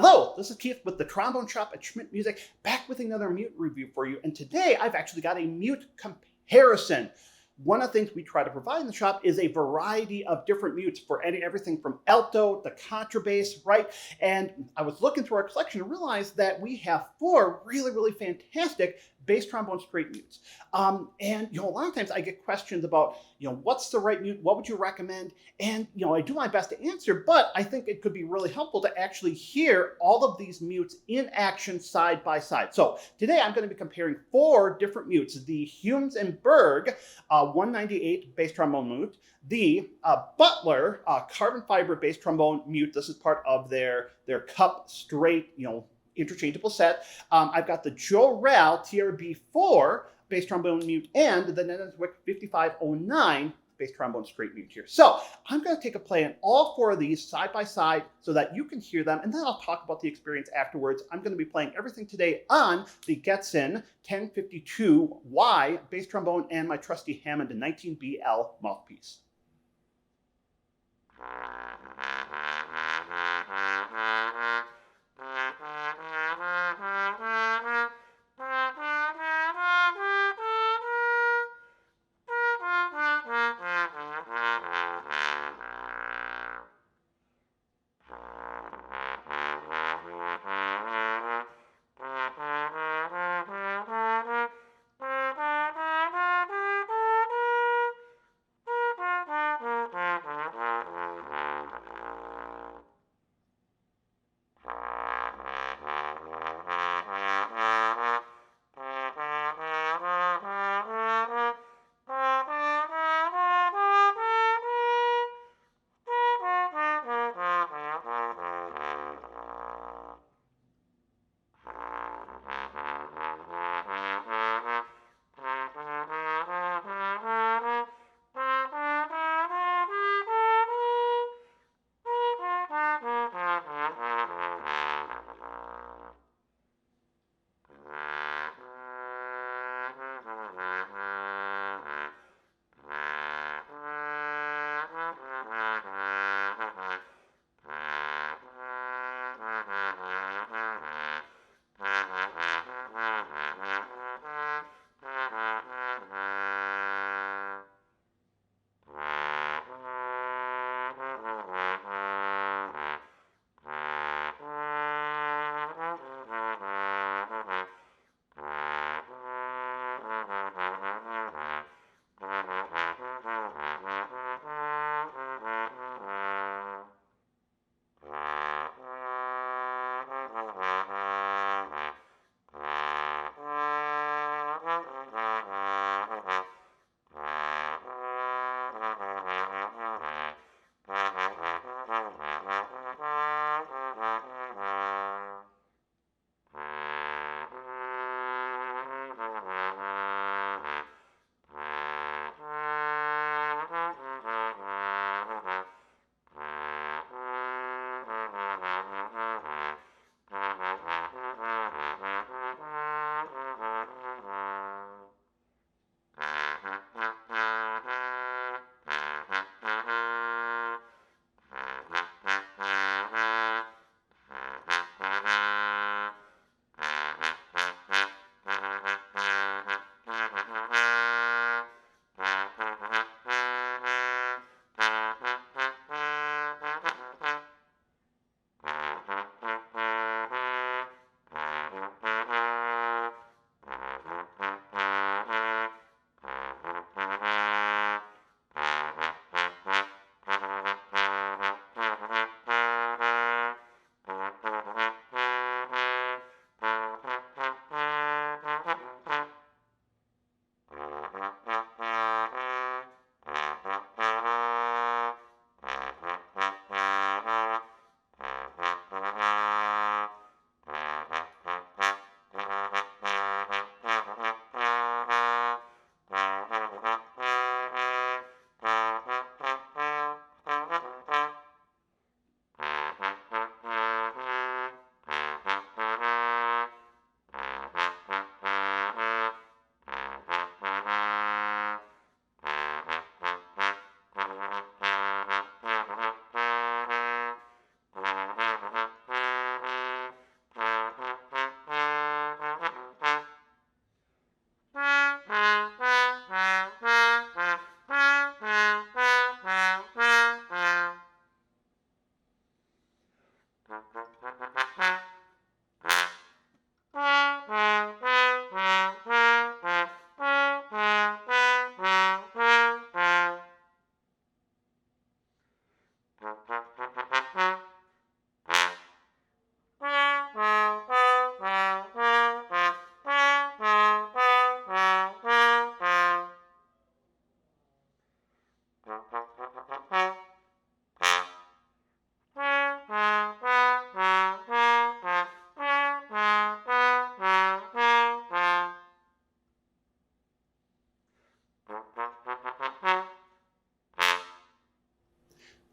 Hello, this is Keith with the Trombone Shop at Schmidt Music, back with another mute review for you. And today I've actually got a mute comparison. One of the things we try to provide in the shop is a variety of different mutes for everything from alto to contrabass, right? And I was looking through our collection and realized that we have four really fantastic bass trombone straight mutes. And a lot of times I get questions about, what's the right mute? What would you recommend? And, I do my best to answer, but I think it could be really helpful to actually hear all of these mutes in action side by side. So today I'm going to be comparing four different mutes: the Humes and Berg 198 bass trombone mute, the Butler carbon fiber bass trombone mute. This is part of their cup straight, interchangeable set. I've got the Joe Rao TRB4 bass trombone mute and the Nenenswick 5509 bass trombone straight mute here. So I'm going to take a play on all four of these side by side so that you can hear them, and then I'll talk about the experience afterwards. I'm going to be playing everything today on the Getson 1052Y bass trombone and my trusty Hammond 19BL mouthpiece.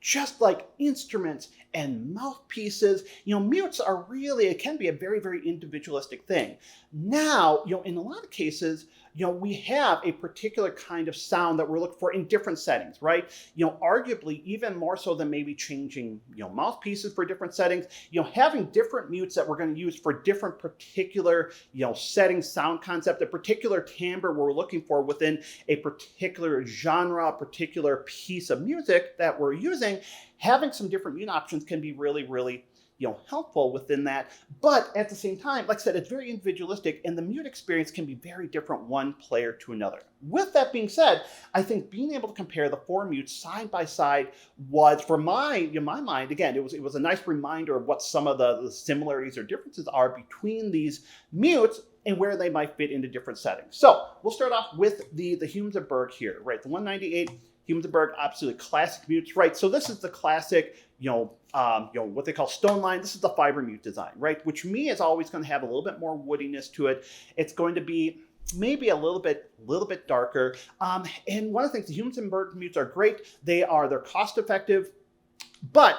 Just like instruments and mouthpieces, mutes are really, it can be a very, very individualistic thing. Now, in a lot of cases, we have a particular kind of sound that we're looking for in different settings, right? Arguably, even more so than maybe changing, mouthpieces for different settings, having different mutes that we're going to use for different particular, setting, sound concept, a particular timbre we're looking for within a particular genre, a particular piece of music that we're using. Having some different mute options can be really, really helpful within that. But at the same time, like I said, it's very individualistic and the mute experience can be very different one player to another. With that being said, I think being able to compare the 4 mutes side by side was, for my mind, again, it was a nice reminder of what some of the similarities or differences are between these mutes and where they might fit into different settings. So we'll start off with the Humes&Berg here, right? The 198 Humes&Berg, absolutely classic mutes, right? So this is the classic, what they call stone line. This is the fiber mute design, right? Which to me is always going to have a little bit more woodiness to it. It's going to be maybe a little bit darker. And one of the things, the Humes&Berg mutes are great. They're cost effective, but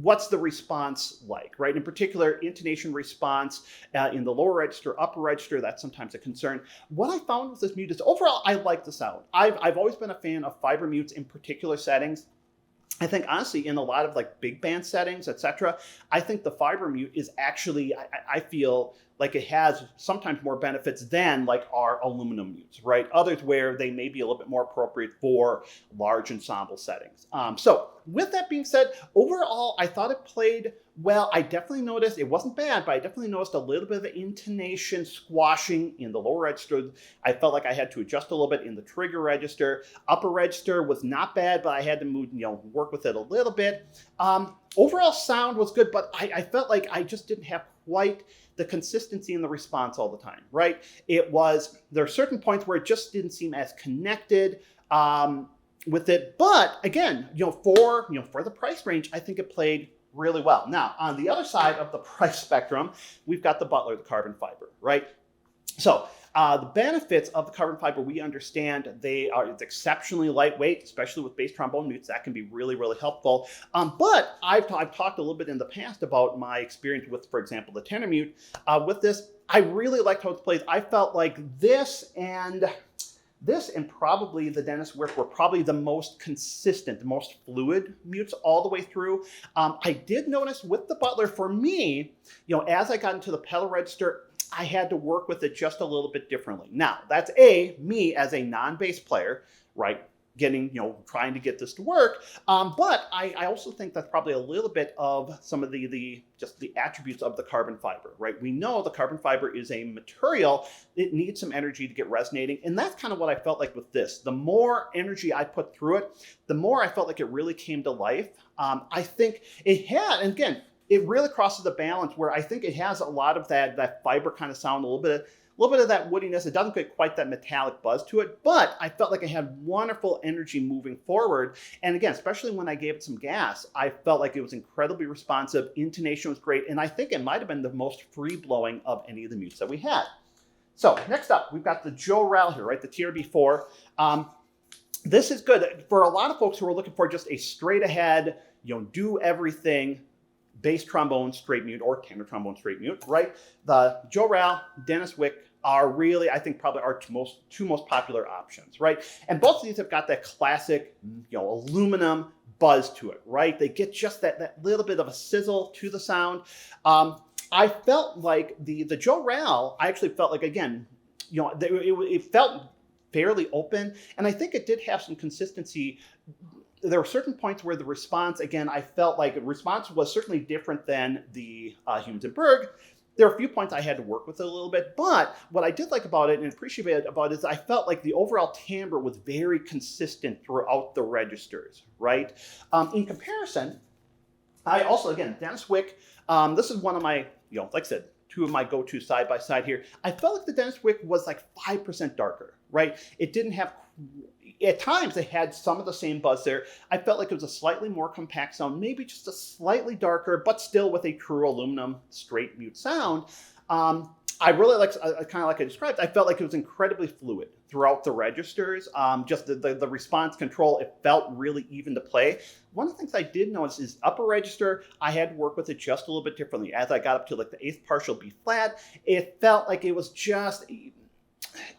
what's the response like, right? In particular, intonation response in the lower register, upper register, that's sometimes a concern. What I found with this mute is overall, I like the sound. I've always been a fan of fiber mutes in particular settings. I think honestly, in a lot of like big band settings, etc., I think the fiber mute is actually, I feel like it has sometimes more benefits than like our aluminum mutes, right? Others where they may be a little bit more appropriate for large ensemble settings. So with that being said, overall, I thought it played well. I definitely noticed, it wasn't bad, but I definitely noticed a little bit of intonation squashing in the lower register. I felt like I had to adjust a little bit in the trigger register. Upper register was not bad, but I had to move, work with it a little bit. Overall sound was good, but I felt like I just didn't have quite the consistency in the response all the time, right? There are certain points where it just didn't seem as connected with it. But again, for the price range, I think it played really well. Now, on the other side of the price spectrum, we've got the Butler, the carbon fiber, right? So the benefits of the carbon fiber, we understand it's exceptionally lightweight, especially with bass trombone mutes. That can be really, really helpful. But I've talked a little bit in the past about my experience with, for example, the tenor mute. With this, I really liked how it plays. I felt like this and probably the Dennis Wick were probably the most consistent, the most fluid mutes all the way through. I did notice with the Butler, for me, as I got into the pedal register, I had to work with it just a little bit differently. Now, that's me as a non-bass player, right? Trying to get this to work. But I also think that's probably a little bit of some of the attributes of the carbon fiber, right? We know the carbon fiber is a material, it needs some energy to get resonating. And that's kind of what I felt like with this. The more energy I put through it, the more I felt like it really came to life. I think it had, and again, it really crosses the balance where I think it has a lot of that fiber kind of sound, a little bit of that woodiness. It doesn't get quite that metallic buzz to it, but I felt like it had wonderful energy moving forward. And again, especially when I gave it some gas, I felt like it was incredibly responsive. Intonation was great. And I think it might have been the most free-blowing of any of the mutes that we had. So next up, we've got the Joe Rall here, right? The TRB4. This is good for a lot of folks who are looking for just a straight ahead, do everything bass trombone straight mute or tenor trombone straight mute, right? The Joe Rall, Dennis Wick are really, I think, probably our two most popular options, right? And both of these have got that classic, aluminum buzz to it, right? They get just that little bit of a sizzle to the sound. I felt like the Joe Rall, I actually felt like, again, it felt fairly open, and I think it did have some consistency. There were certain points where the response, again, I felt like the response was certainly different than the Humes&Berg. There are a few points I had to work with it a little bit, but what I did like about it and appreciate about it is I felt like the overall timbre was very consistent throughout the registers, right? In comparison, I also, again, Dennis Wick, this is one of my, like I said, two of my go-to side by side here. I felt like the Dennis Wick was like 5% darker, right? It didn't have at times they had some of the same buzz there. I felt like it was a slightly more compact sound, maybe just a slightly darker, but still with a true aluminum straight mute sound. I really like, kind of like I described, I felt like it was incredibly fluid throughout the registers. Just the response control, it felt really even to play. One of the things I did notice is upper register, I had to work with it just a little bit differently. As I got up to like the 8th partial B flat, it felt like it was just,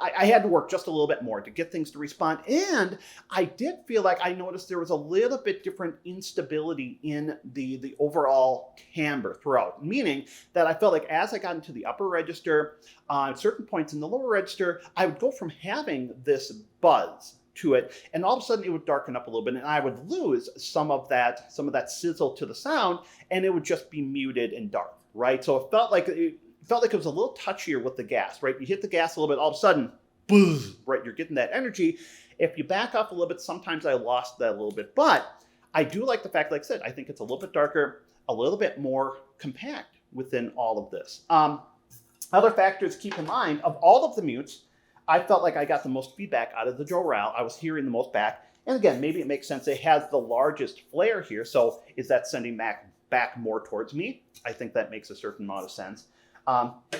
I had to work just a little bit more to get things to respond. And I did feel like I noticed there was a little bit different instability in the overall timbre throughout, meaning that I felt like as I got into the upper register, at certain points in the lower register, I would go from having this buzz to it, and all of a sudden it would darken up a little bit, and I would lose some of that sizzle to the sound, and it would just be muted and dark, right? So it felt like it was a little touchier with the gas, right? You hit the gas a little bit, all of a sudden, buzz, right? You're getting that energy. If you back off a little bit, sometimes I lost that a little bit, but I do like the fact, like I said, I think it's a little bit darker, a little bit more compact within all of this. Other factors to keep in mind, of all of the mutes, I felt like I got the most feedback out of the Joral. I was hearing the most back. And again, maybe it makes sense. It has the largest flare here. So is that sending back more towards me? I think that makes a certain amount of sense.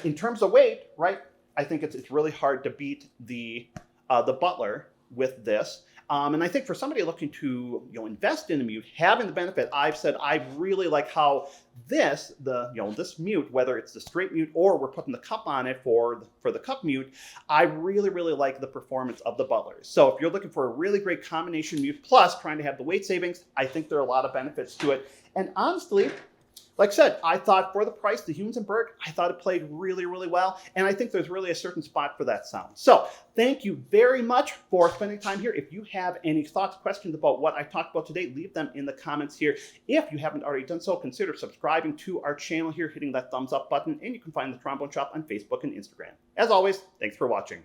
In terms of weight, right? I think it's really hard to beat the Butler with this. And I think for somebody looking to invest in a mute, having the benefit, I've said I really like how this mute, whether it's the straight mute or we're putting the cup on it for the cup mute, I really like the performance of the Butlers. So if you're looking for a really great combination mute plus trying to have the weight savings, I think there are a lot of benefits to it. And honestly, like I said, I thought for the price, the Humes & Berg, I thought it played really well. And I think there's really a certain spot for that sound. So thank you very much for spending time here. If you have any thoughts, questions about what I talked about today, leave them in the comments here. If you haven't already done so, consider subscribing to our channel here, hitting that thumbs up button, and you can find the Trombone Shop on Facebook and Instagram. As always, thanks for watching.